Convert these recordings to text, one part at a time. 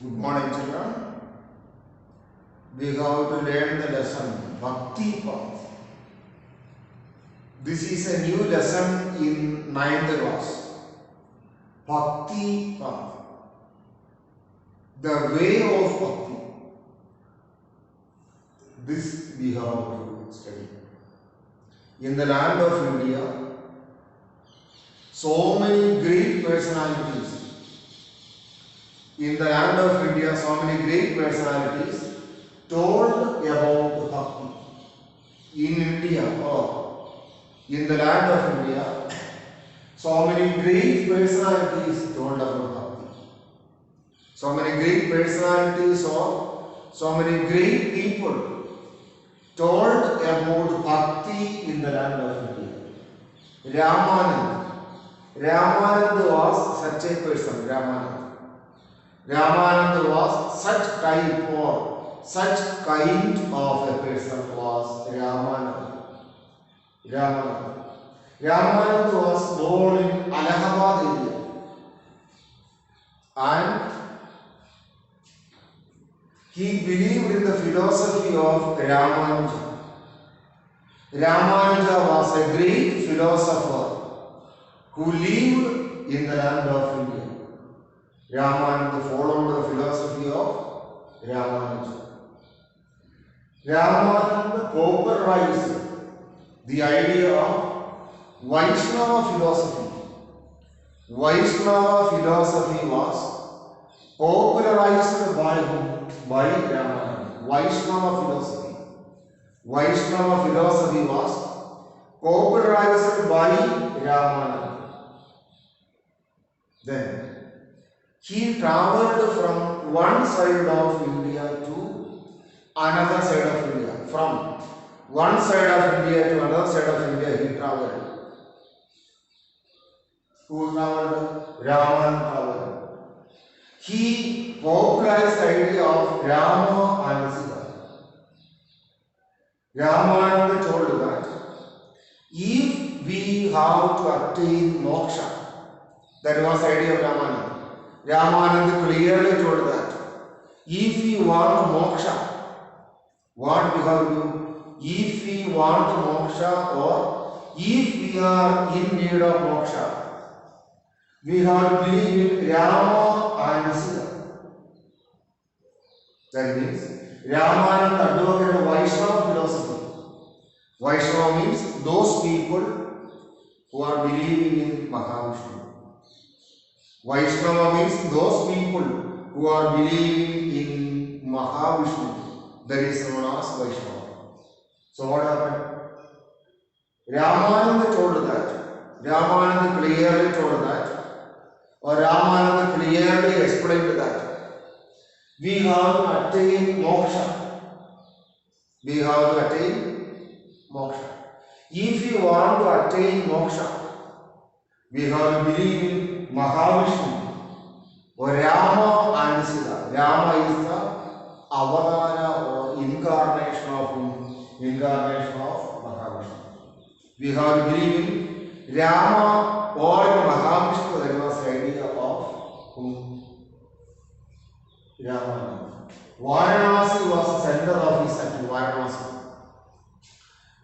Good morning, children. We have to learn the lesson Bhakti Path. This is a new lesson in 9th class. Bhakti Path. The way of Bhakti. This we have to study. In the land of India, so many great personalities. In the land of India, so many great personalities told about Bhakti. In India or in the land of India, so many great personalities told about Bhakti. So many great personalities or so many great people told about Bhakti in the land of India. Ramananda. Ramananda was such a person, Ramananda. Ramananda was such type or such kind of a person was Ramananda. Ramananda was born in Allahabad area and he believed in the philosophy of Ramanuja. Ramanuja was a great philosopher who lived in the land of India. Ramananda followed the philosophy of Ramanuja. Ramananda popularized the idea of Vaishnava philosophy. Vaishnava philosophy was popularized by whom? By Ramananda. Vaishnava philosophy. Vaishnava philosophy was popularized by Ramananda. Then he travelled from one side of India to another side of India. From one side of India to another side of India he travelled. Who travelled? Ramananda travelled. He popularized the idea of Rama and Sita. Ramananda told that if we have to attain moksha, that was the idea of Ramananda. Ramananda clearly told that if we want moksha, what we have to do? If we want moksha or if we are in need of moksha, we have to believe in Rama and Sita. That means Ramananda advocated Vaishnava philosophy. Vaishnava means those people who are believing in Mahavishnu. Vaishnava means those people who are believing in Mahavishnu. That is known as Vaishnava. So what happened? Ramananda told that. Ramananda clearly told that. Or Ramananda clearly explained that. We have to attain moksha. We have to attain moksha. If we want to attain moksha, we have to believe in Mahavishnu or Rama and Sita. Rama is the avatara or incarnation of Mahavishnu. We have to believe in Rama or Mahavishnu. That was the idea of whom? Ramananda. Varanasi was the center of his activity. Varanasi.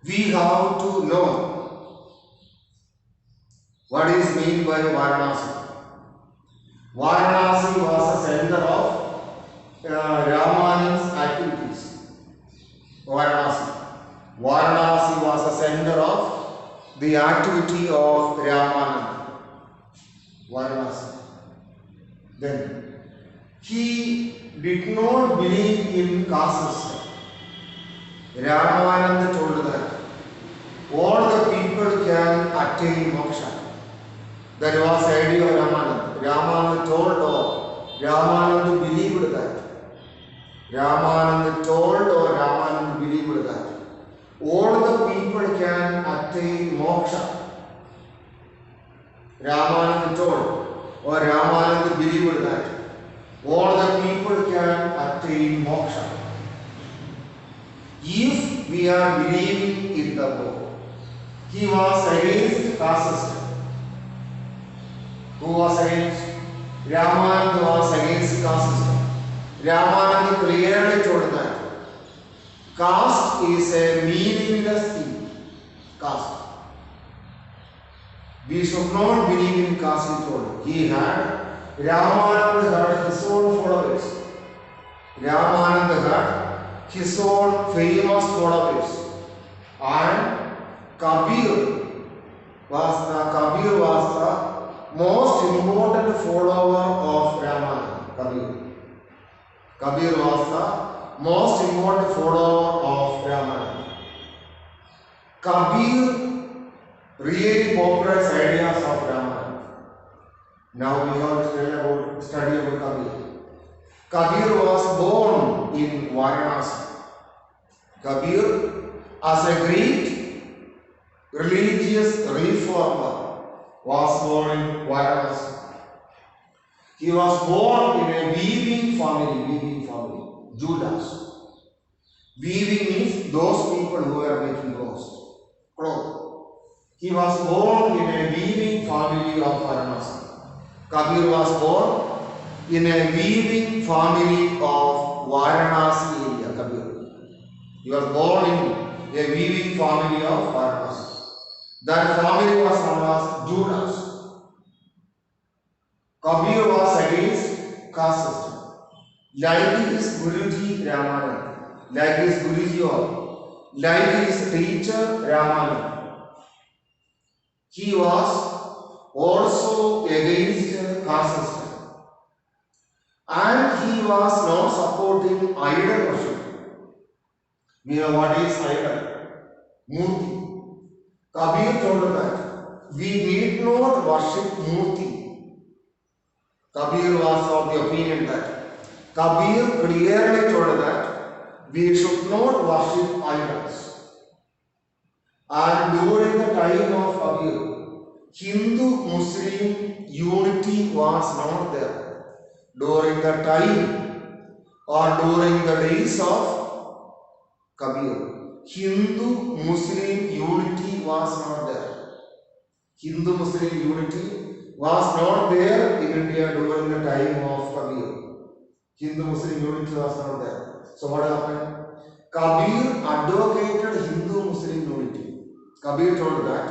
We have to know what is meant by Varanasi. Varanasi was the center of Ramananda's activities. Varanasi. Varanasi was the center of the activity of Ramananda. Varanasi. Then he did not believe in caste system. Ramananda told that all the people can attain moksha. That was the idea of Ramananda. Ramananda told or Ramananda believed that. Ramananda told or Ramananda believed that all the people can attain moksha. Ramananda told or Ramananda believed that all the people can attain moksha. If we are believing in the book, he was against caste system. Who was against? Ramananda was against caste system. Ramananda clearly told that caste is a meaningless thing. Caste. We should not believe in caste, he told. He had, Ramananda had his own followers. Ramananda had his own famous followers. And Kabir was the most important follower of Ramananda. Kabir was the most important follower of Ramananda. Kabir really popularized ideas of Ramananda. Now we have to study about Kabir. Kabir was born in Varanasi. Kabir, as a great religious reformer, was born in Varanasi. He was born in a weaving family, Judas. Weaving means those people who are making cloth. He was born in a weaving family of Varanasi. Kabir was born in a weaving family of Varanasi area, Kabir. He was born in a weaving family of Varanasi. That family was known as Judas. Kabir was against caste system. Like his Guruji Ramananda, like his Guruji or like his teacher Ramananda, he was also against caste system. And he was not supporting idol worship. We know what is idol? Murti. Kabir told that we need not worship Murti. Kabir was of the opinion that Kabir clearly told that we should not worship idols. And during the time of Kabir, Hindu-Muslim unity was not there. During the time or during the days of Kabir, Hindu-Muslim unity was not there. Hindu-Muslim unity was not there in India during the time of Kabir. Hindu-Muslim unity was not there. So what happened? Kabir advocated Hindu-Muslim unity. Kabir told that.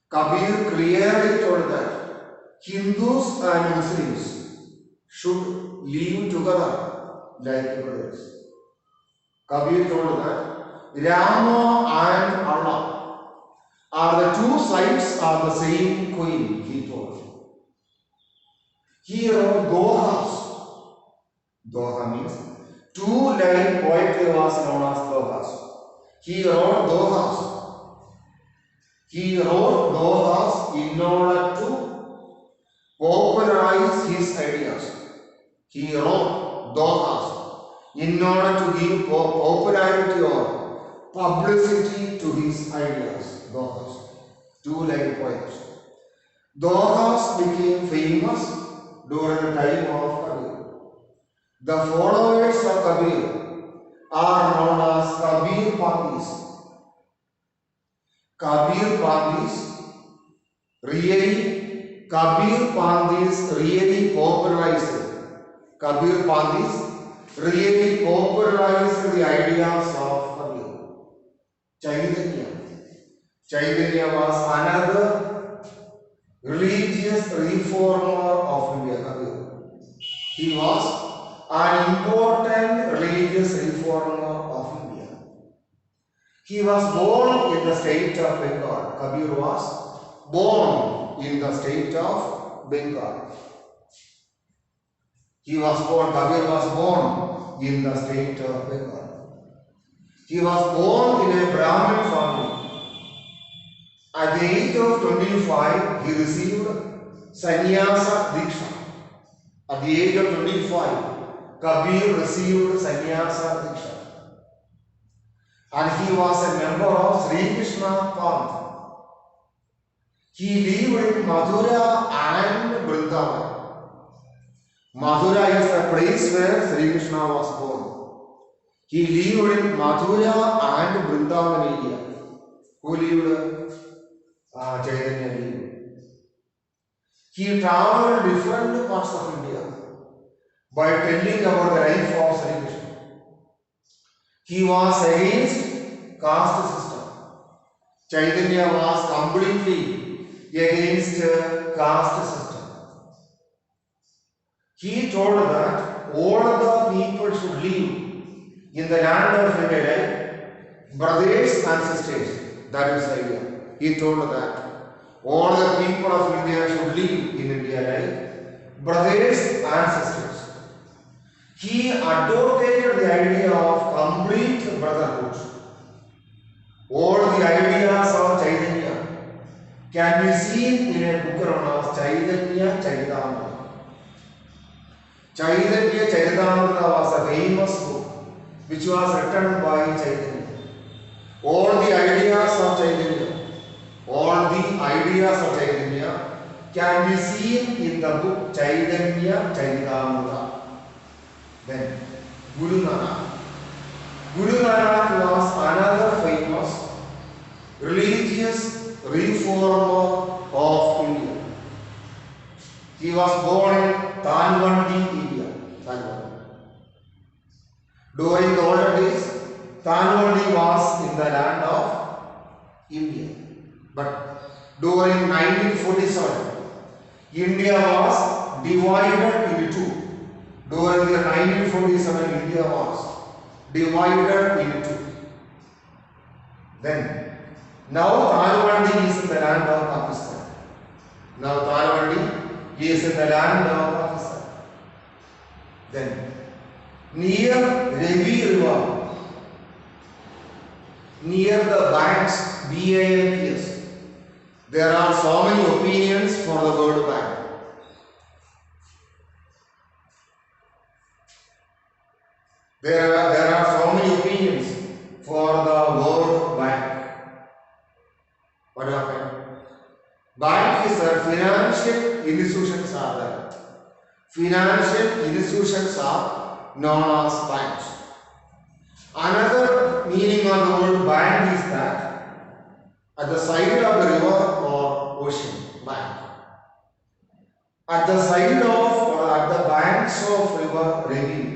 Kabir clearly told that Hindus and Muslims should live together like brothers. Kabir told that Rama and Allah are the two sides of the same coin, he told. He wrote Dohas. Doha means two-line poetry was known as Dohas. He wrote Dohas. He wrote Dohas in order to popularize his ideas. He wrote Dohas in order to give popularity or publicity to his ideas. Dohas. Two-line poems. Dohas became famous during the time of Kabir. The followers of Kabir are known as Kabir Pandis. Kabir Pandis really popularized. Kabir Pandis really popularized the ideas of Kabir. Chaitanya was another religious reformer of India. Kabir. He was an important religious reformer of India. He was born in the state of Bengal. Kabir was born in the state of Bengal. Kabir was born in the state of Bengal. He was born in a Brahmin family. At the age of 25, he received Sannyasa Diksha. At the age of 25, Kabir received Sannyasa Diksha. And he was a member of Sri Krishna Panth. He lived in Mathura and Vrindavan. Mathura is the place where Sri Krishna was born. He lived in Mathura and Vrindavan area. Who lived? Chaitanya lived. He traveled different parts of India. by telling about the life of Sri Krishna. He was against caste system. Chaitanya was completely against caste system. He told that all the people should live in the land of India like brothers and sisters. That is the idea. He told that all the people of India should live in India like brothers and sisters. He advocated the idea of complete brotherhood. All the ideas of Chaitanya can be seen in a book known as Chaitanya Charitamrita. Chaitanya Charitamrita was a famous book which was written by Chaitanya. All the ideas of Chaitanya can be seen in the book Chaitanya Charitamrita. Then Guru Nanak. Guru Nanak was another famous religious reformer of India. He was born in Tanwandi, India. During the older days, Tanwandi was in the land of India. But during 1947, India was divided into two. During the 1947, India was divided into two. Then, now Tanwandi is in the land of Pakistan. Now Tanwandi is in the land of Pakistan. Then, near Ravi River, near the banks, BAMPS, there are so many opinions for the World Bank. There are so many opinions for the World Bank. What happened? Bank is a financial institutions are there. Financial institutions are known as banks. Another meaning of the word bank is that at the side of the river or ocean, bank. At the side of or at the banks of river Ravi,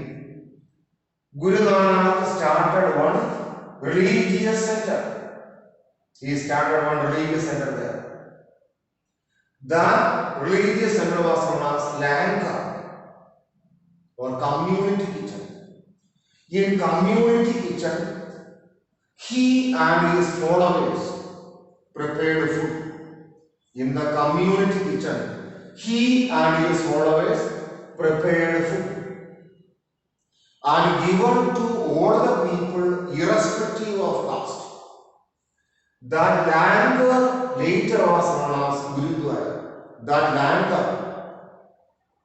Guru Nanak started one religious center. He started one religious center there. That religious center was known as Lanka or community kitchen. In community kitchen, he and his followers prepared food. In the community kitchen, he and his followers prepared food and given to all the people irrespective of caste. That land later was known as Gurudwara. That land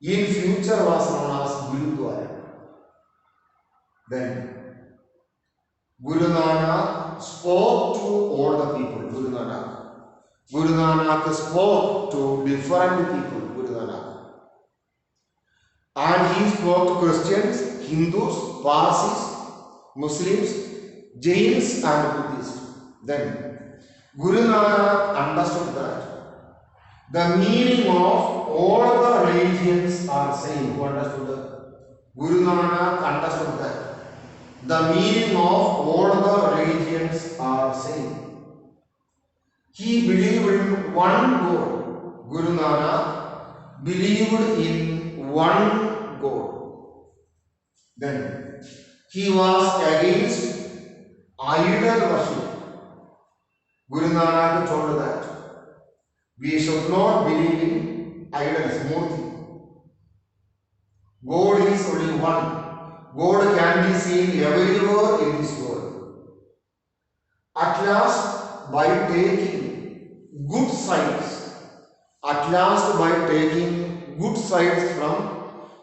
in future was known as Gurudwara. Then Guru Nanak spoke to all the people. Guru Nanak spoke to different people. Guru Nanak. And he spoke to Christians, Hindus, Parsis, Muslims, Jains and Buddhists. Then Guru Nanak understood that the meaning of all the religions are same. Who understood that? Guru Nanak understood that the meaning of all the religions are same. He believed in one God. Guru Nanak believed in one God. Then he was against idol worship. Guru Nanak told that we should not believe in idols, murti. God is only one. God can be seen everywhere in this world. At last, by taking good sides, from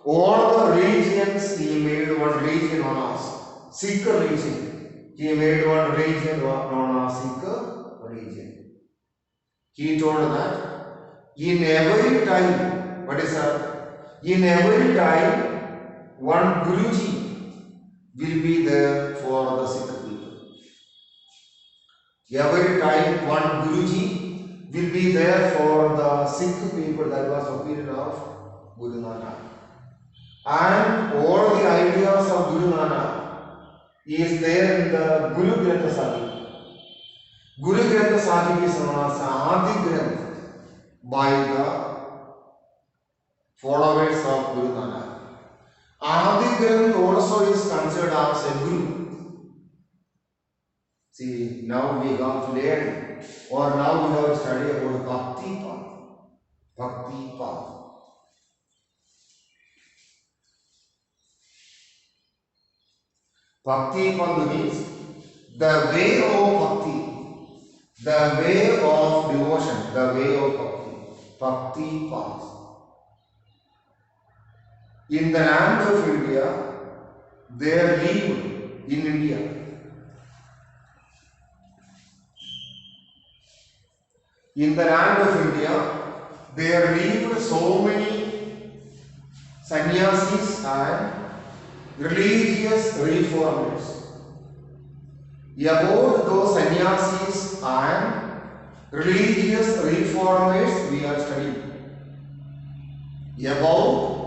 all the religions, he made one religion known as Sikh religion. He made one religion known as Sikh religion. He told that in every time, one Guruji will be there for the Sikh people. Every time one Guruji will be there for the Sikh people. That was the opinion of Guru Nanak. And all the ideas of Guru Nanak is there in the Guru Granth Sahib. Guru Granth Sahib is known as Adi Granth by the followers of Guru Nanak. Adi Granth also is considered as a Guru. See, now we have to learn, or now we have to study about Bhakti Path. Bhakti Path. Bhakti Path means the way of Bhakti, the way of devotion, the way of Bhakti. Bhakti Path. In the land of India, they live in India. In the land of India, there lived so many sannyasis and religious reformers. About those sannyasis and religious reformers we are studying. About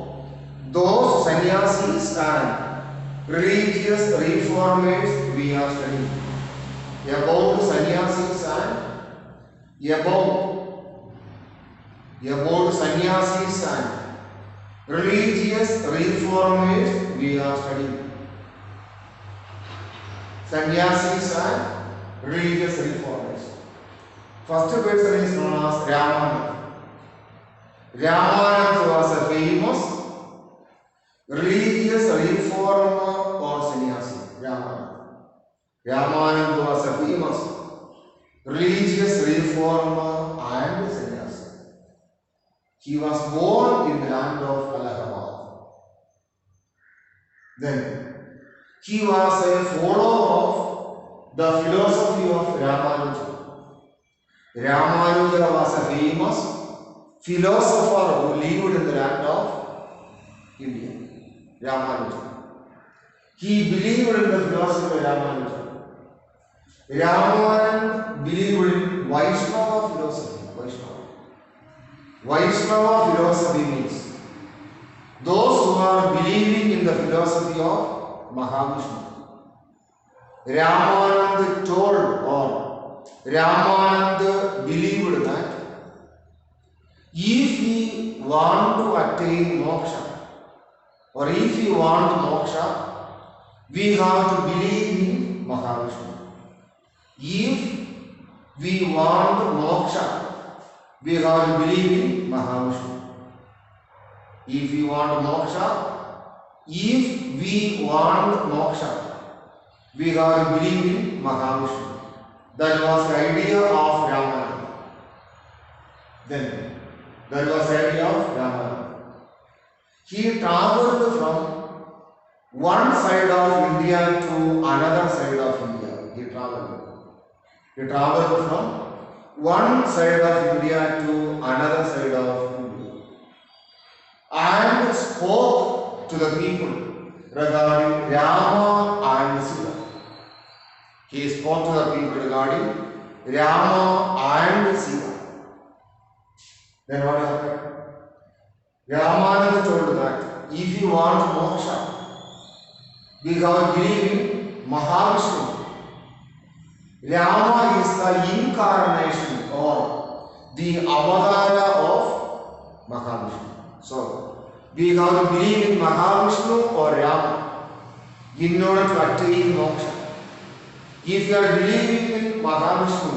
those sannyasis and religious reformers we are studying. About sannyasis and about sannyasis and religious reformers we are studying. Sannyasis and religious reformers. First person is known as Ramananda. Ramananda was a famous religious reformer or sannyasi. Ramananda was a famous religious reformer and sannyasi. He was born in the land of Allahabad. Then he was a follower of the philosophy of Ramanuja. Ramanuja was a famous philosopher who lived in the land of India. Ramanuja. He believed in the philosophy of Ramanuja. Ramananda believed in Vaishnava philosophy. Vaishnava philosophy means those who are believing in the philosophy of Mahavishnu. Ramananda told, or Ramananda believed that if we want to attain moksha, or if we want moksha, we have to believe in Mahavishnu. If we want moksha, we have to believe in Mahavishnu. If we want moksha, we have to believe in Mahavishnu. That was the idea of Ramananda. Then, that was the idea of Ramananda. He traveled from one side of India to another side of India. He traveled from one side of India to another side of India and spoke to the people regarding Rama and Sita. He spoke to the people regarding Rama and Sita. Then what happened? Ramananda told that if you want moksha, we have to believe in Mahavishnu. Rama is the incarnation or the avatara of Mahavishnu. So, we have to believe in Mahavishnu or Rama in order to attain moksha. If you are believing in Mahavishnu,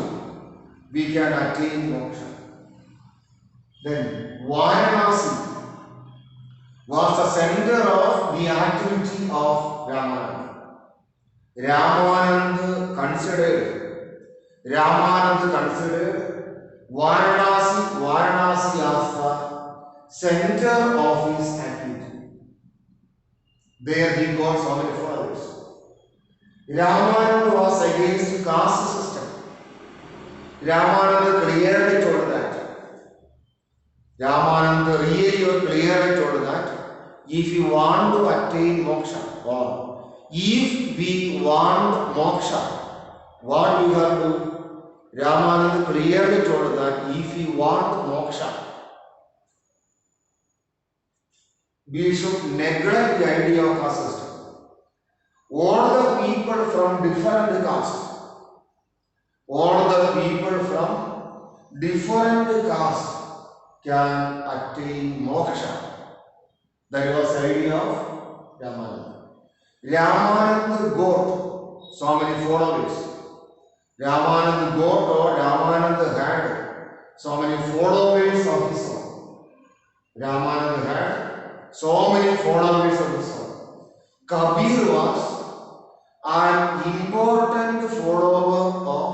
we can attain moksha. Then, Varanasi was the center of the activity of Ramananda. Ramananda considered Varanasi as the center of his activity. There he got so many followers. Ramananda was against caste system. Ramananda clearly told that. Ramananda really clearly told that if you want to attain moksha, or if we want moksha, what we have to do? Ramananda clearly told that if we want moksha, we should neglect the idea of caste system. All the people from different castes, all the people from different castes can attain moksha. That was the idea of Ramananda. Ramananda got so many followers. Ramananda got or Ramananda had so many followers of his own. Ramananda had so many followers of his own. Kabir was an important follower of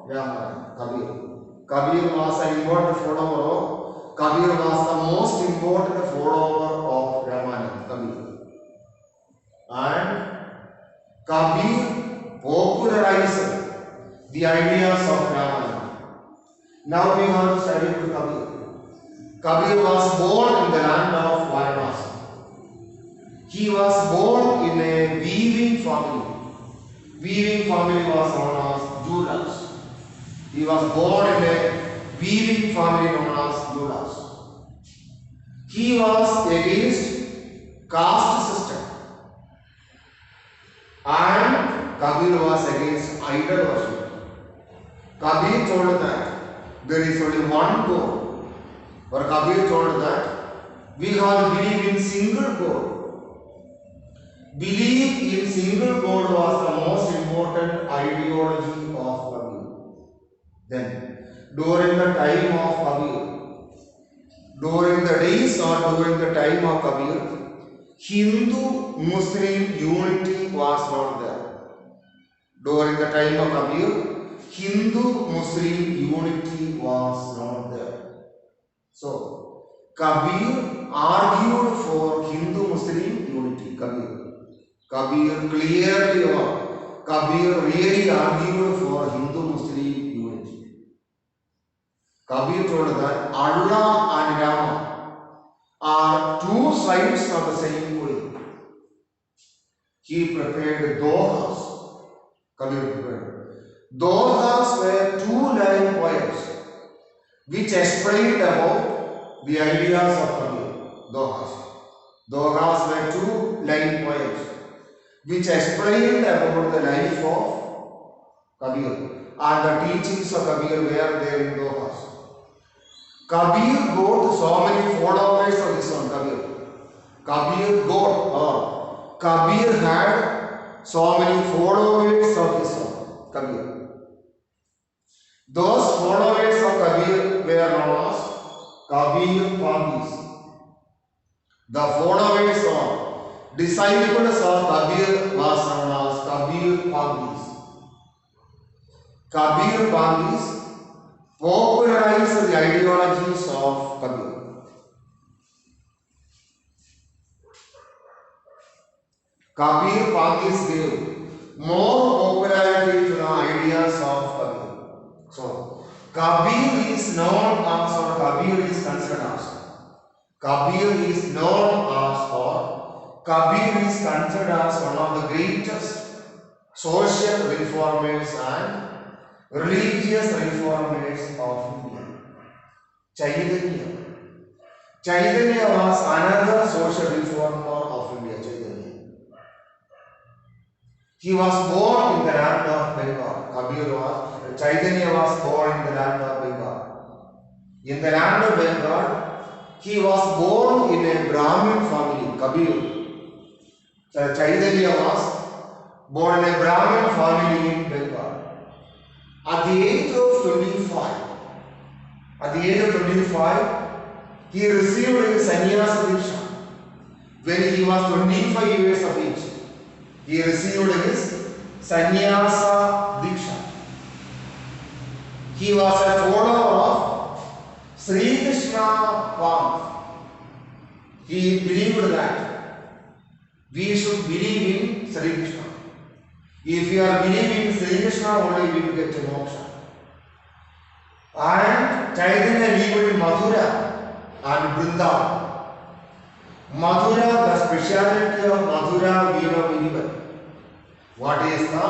Ramananda. Kabir was an important follower of Kabir was the most important follower of Ramananda. And Kabir popularized the ideas of Ramananda. Now we want to study with Kabir. Kabir was born in the land of Varanasi. He was born in a weaving family. Weaving family was known as Judas. He was born in a weaving family known as Judas. He was against caste system. And Kabir was against idol worship. Kabir told that there is only one God. Or Kabir told that we have to believe in single God. Belief in single God was the most important ideology of Kabir. Then, during the time of Kabir, during the days or during the time of Kabir, Hindu-Muslim unity was not there. During the time of Kabir, Hindu-Muslim unity was not there. So, Kabir argued for Hindu-Muslim unity. Kabir clearly or Kabir really argued for Hindu-Muslim unity. Kabir told that Allah and Rama are two sides of the same coin. He prepared dohas. Kabir prepared. Dohas were two-line poems which explained about the ideas of Kabir. Dohas were two-line poems which explained about the life of Kabir and the teachings of Kabir were there in Dohas. Kabir got so many followers of this one, Kabir had so many followers of his own, Kabir. Those followers of Kabir were known as Kabir Pandis. The followers or disciples of Kabir was known as Kabir Pandis. Kabir Pandis popularized the ideologies of Kabir. Kabir Pandis gave more popularity to the ideas of Kabir. So, Kabir is known as or Kabir is considered as. Kabir is known as or Kabir is considered as one of the greatest social reformers and religious reformers of India. Chaitanya was another social reformer of India. He was born in the land of Bengal. Chaitanya was born in the land of Bengal. In the land of Bengal, he was born in a Brahmin family, Kabir. Chaitanya was born in a Brahmin family in Bengal. At the age of 25, he received his sannyasa diksha. When he was 25 years of age, he received his sannyasa diksha. He was a follower of Sri Krishna path. He believed that we should believe in Sri Krishna. If you are believing in Sri Krishna, only we will get to moksha. And Chaitanya lived in Mathura and Vrindavan. Mathura, the speciality of Mathura we know very well. What is the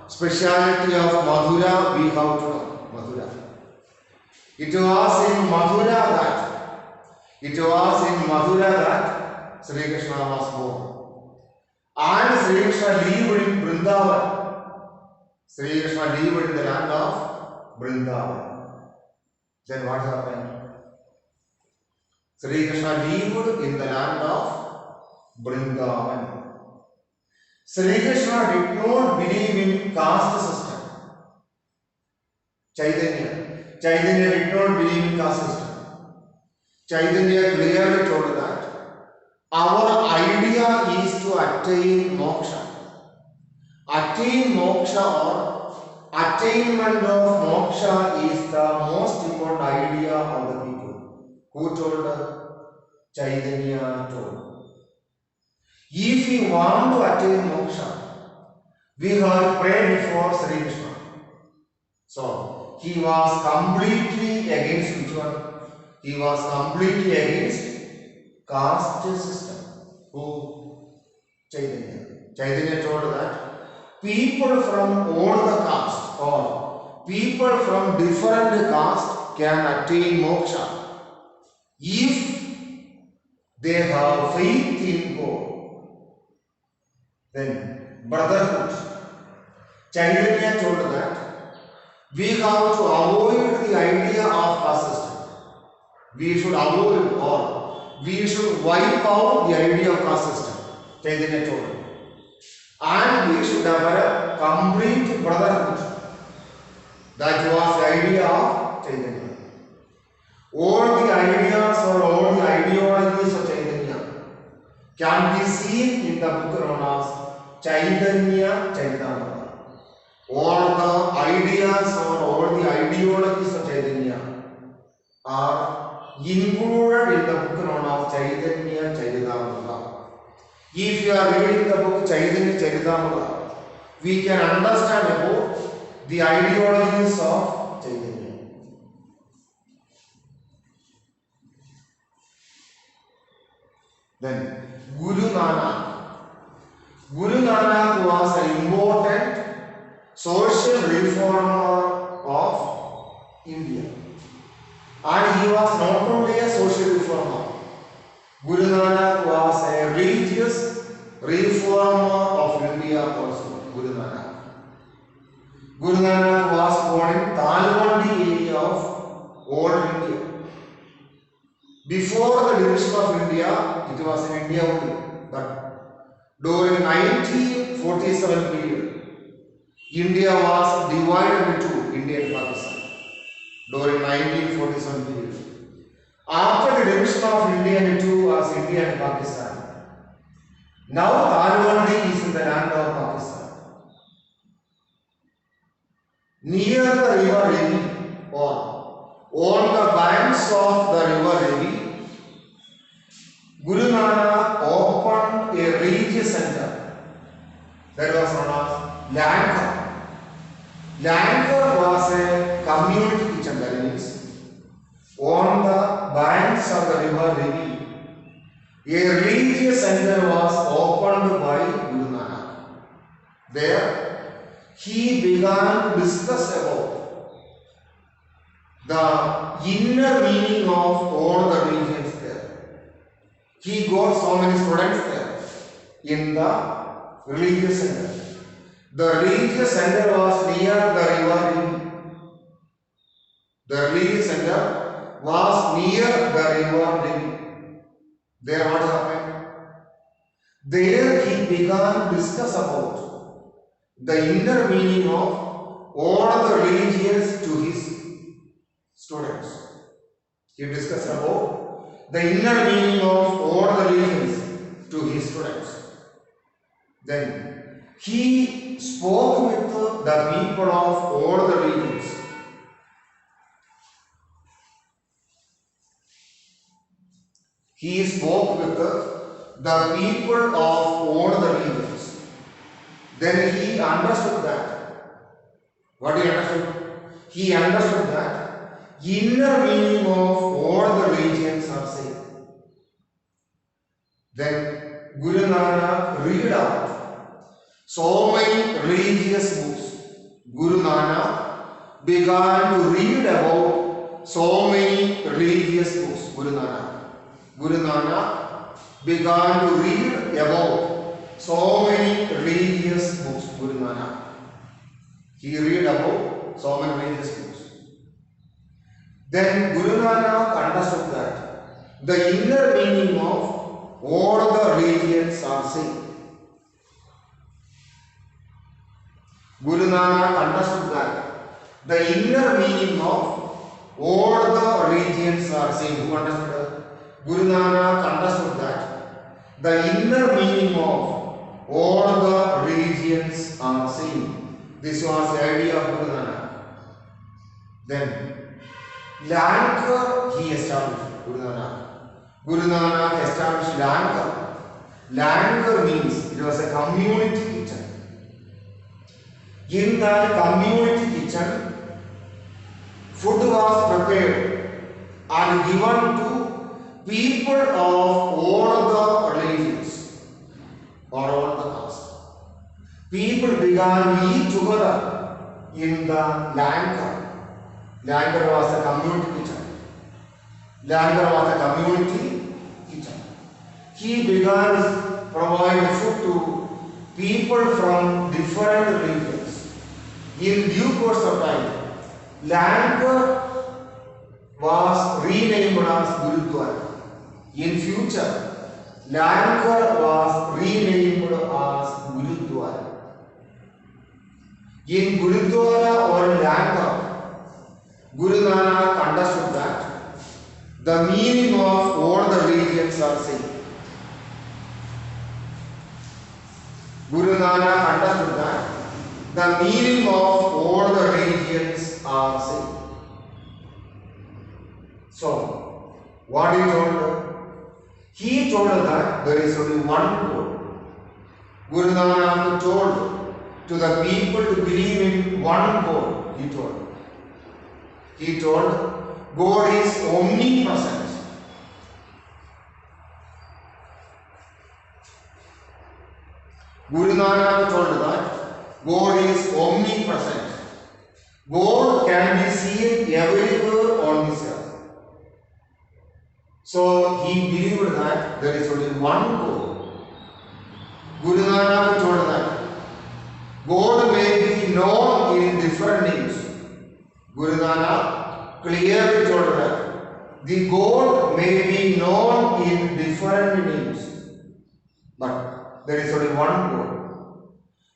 speciality of Mathura we have to know? Mathura. It was in Mathura that Sri Krishna was born. And Sri Krishna lived in Vrindavan. Sri Krishna lived in the land of Vrindavan. Then what happened? Sri Krishna lived in the land of Vrindavan. Sri Krishna did not believe in caste system. Chaitanya did not believe in caste system. Chaitanya clearly told that our idea is to attain moksha. Attain moksha or attainment of moksha is the most important idea of the people. Who told? Chaitanya told. If we want to attain moksha, we have to pray before Sri Krishna. So, he was completely against which one? He was completely against caste system. Who? Chaitanya. Chaitanya told that people from all the caste or people from different caste can attain moksha if they have faith in God. Then brotherhood. Chaitanya told that we have to avoid the idea of caste system. We should avoid or we should wipe out the idea of caste system. Chaitanya told. And we should have a complete brotherhood. That was the idea of Chaitanya. All the ideas or all the ideologies of Chaitanya can be seen in the book known as Chaitanya Charitamrita. All the ideas or all the ideologies of Chaitanya are included in the book known as Chaitanya Charitamrita. If you are reading the book Chaitanya Charitamrita, we can understand about the ideologies of Chaitanya. Then Guru Nanak. Guru Nanak was an important social reformer of India. And he was not only a social reformer. Guru Nanak was a religious reformer of India also. Guru Nanak. Guru Nanak was born in Talwandi area of old India. Before the division of India, it was in India only. But during 1947 period, India was divided into India and Pakistan. During 1947 period. After the division of India into as India and Pakistan, now Talwandi is in the land of Pakistan. Near the river Ravi or on the banks of the river Ravi, Guru Nanak opened a religious center that was known as Lanka. Lanka was a community kitchen, that means on the banks of the river Ravi, a religious center was opened by Guru Nanak. There, he began to discuss about the inner meaning of all the religions there. He got so many students there in the religious center. The religious center was near the river Ravi. The religious center was near the river Ravi. There what happened? There he began to discuss about the inner meaning of all the religions to his students. He discussed about the inner meaning of all the religions to his students. Then he spoke with the people of all the religions. He spoke with the people of all the religions. Then he understood that. What he understood? He understood that inner meaning of all the religions are same. Then Guru Nanak read out so many religious books. Guru Nanak began to read about so many religious books. Guru Nanak began to read about so many religious books. Guru Nanak. He read about so many religious books. Then Guru Nanak understood that the inner meaning of all the religions are same. Guru Nanak understood that the inner meaning of all the religions are same. Who understood that? Guru Nanak understood that the inner meaning of all the religions are same. This was the idea of Guru Nanak. Then Langar he established. Guru Nanak. Guru Nanak established Langar. Langar means it was a community kitchen. In that community kitchen, food was prepared and given to people of all the religions or all the castes. People began to eat together in the Langar. Langar was a community kitchen. Langar was a community kitchen. He began to provide food to people from different religions. In due course of time, Langar was renamed as Gurudwara. In future, Langar was renamed as Gurudwara. In Gurudwara or Langar, Guru Nanak understood that the meaning of all the religions are same. Guru Nanak understood that the meaning of all the religions are same. So, what he told her? He told her that there is only one God. Guru Nanak told to the people to believe in one God. He told God is omnipresent. Guru Nanak told that God is omnipresent. God can be seen everywhere on this earth. So he believed that there is only one God. Guru Nanak told that God may be known in different names. Guru Nanak clearly told that the God may be known in different names, but there is only one God.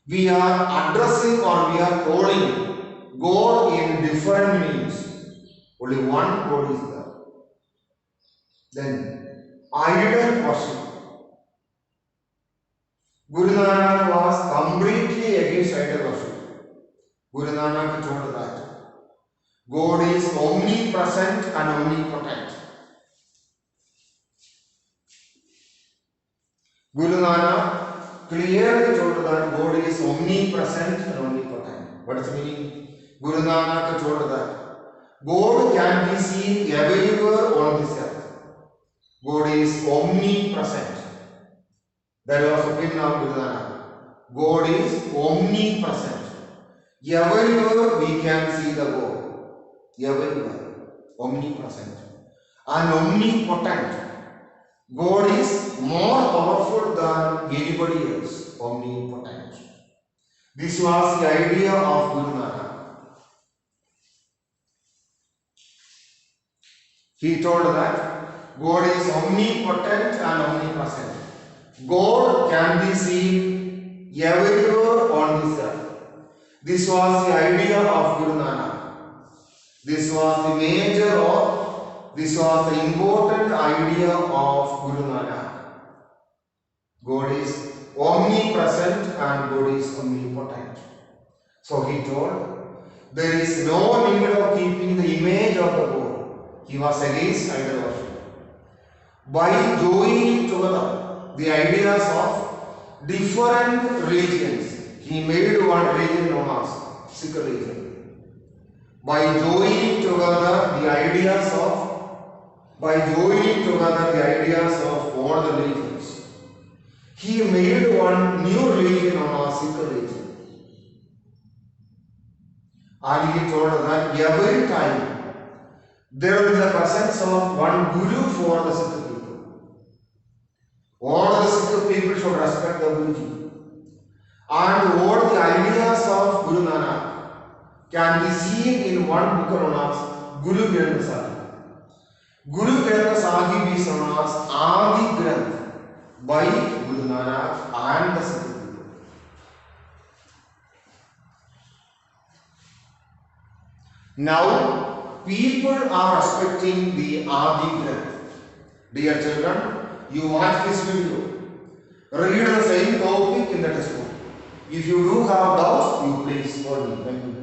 We are addressing or we are calling God in different names. Only one God is there. Then, idol worship. Guru Nanak was completely against idol worship. Guru Nanak told that God is omnipresent and omnipotent. Guru Nanak clearly told that God is omnipresent and omnipotent. What does it mean? Guru Nanak told that God can be seen everywhere on this earth. God is omnipresent. That was the opinion of Guru Nanak. God is omnipresent. Everywhere we can see the God. Everywhere. Omnipresent. And omnipotent. God is more powerful than anybody else. Omnipotent. This was the idea of Guru Nanak. He told that God is omnipotent and omnipresent. God can be seen everywhere on this earth. This was the idea of Guru Nanak. This was the important idea of Guru Nanak. God is omnipresent and God is omnipotent. So he told, there is no need of keeping the image of the God. He was against idol worship. By joining together the ideas of different religions, he made one religion known as Sikh religion. By joining together the ideas of all the religions, he made one new religion known as Sikh religion. And he told that every time there is the presence of one Guru for the Sikh people. All the Sikh people should respect the Guruji. And all the ideas of Guru Nanak can be seen in one book known as Guru Granth Sahib. Guru Granth Sahib is known as Adi Granth by Guru Nanak and the Sikh people. Now, people are respecting the Adi Granth. Dear children, you watch this video. Read the same topic in the textbook. If you do have doubts, you please call me. Thank you.